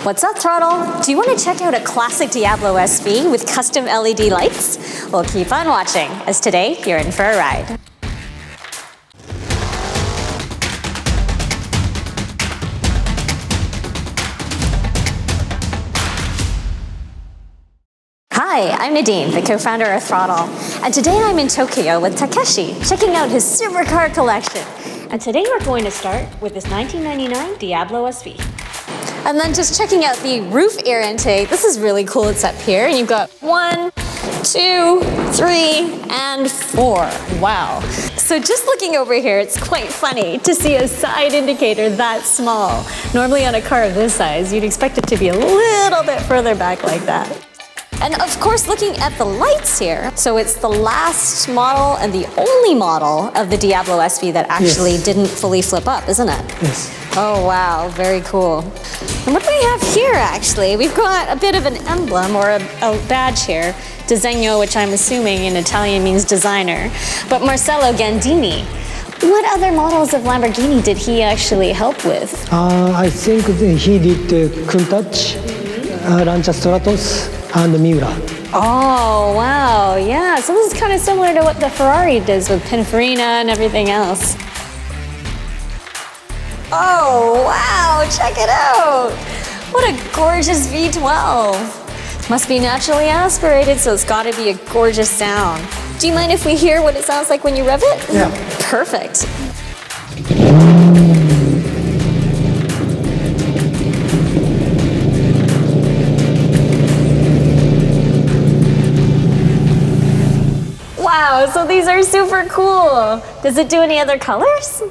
What's up, Throdle? Do you want to check out a classic Diablo SV with custom LED lights? Well, keep on watching, as today you're in for a ride. Hi, I'm Nadine, the co-founder of Throdle, and today I'm in Tokyo with Takashi, checking out his supercar collection. And today we're going to start with this 1999 Diablo SV. And then just checking out the roof air intake. This is really cool. It's up here, and you've got 1, 2, 3, and 4. Wow. So just looking over here, it's quite funny to see a side indicator that small. Normally on a car of this size, you'd expect it to be a little bit further back like that. And of course, looking at the lights here, so it's the last model and the only model of the Diablo SV that actually didn't fully flip up, isn't it? Yes. Oh wow, very cool. And what do we have here actually? We've got a bit of an emblem or a badge here, disegno, which I'm assuming in Italian means designer, but Marcello Gandini. What other models of Lamborghini did he actually help with? I think he did Countach, Lancia Stratos, and Miura. Oh, wow, yeah. So this is kind of similar to what the Ferrari does with Pininfarina and everything else. Oh, wow, check it out. What a gorgeous V12. Must be naturally aspirated, so it's got to be a gorgeous sound. Do you mind if we hear what it sounds like when you rev it? Yeah. Perfect. Wow, so these are super cool. Does it do any other colors?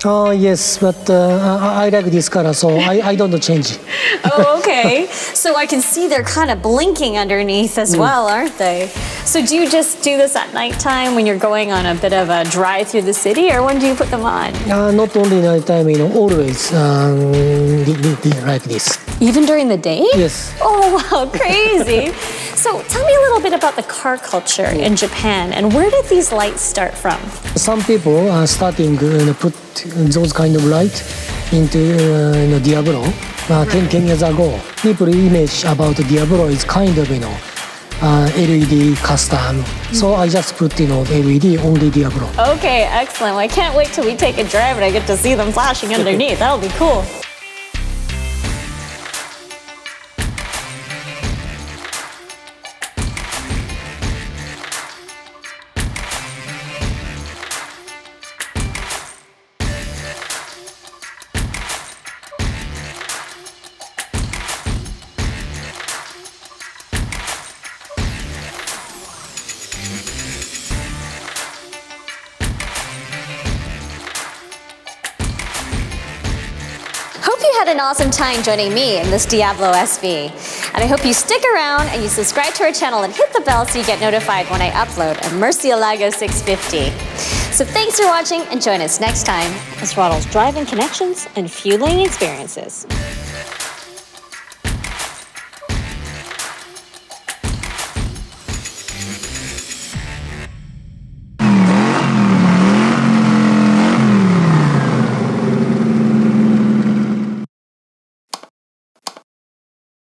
Yes, but I like this color, so I don't change. Oh, okay. So I can see they're kind of blinking underneath as well, aren't they? So do you just do this at nighttime when you're going on a bit of a drive through the city, or when do you put them on? Not only night time, always like this. Even during the day? Yes. Oh, wow, crazy. So tell me a little bit about the car culture in Japan, and where did these lights start from? Some people are starting to put those kind of light into Diablo 10 years ago. People image about Diablo is kind of LED custom. So I just put LED only Diablo. Okay, excellent. Well, I can't wait till we take a drive and I get to see them flashing underneath. That'll be cool. Hope you had an awesome time joining me in this Diablo SV. And I hope you stick around and you subscribe to our channel and hit the bell so you get notified when I upload a Murcielago 650. So thanks for watching and join us next time as Throdle's driving connections and fueling experiences.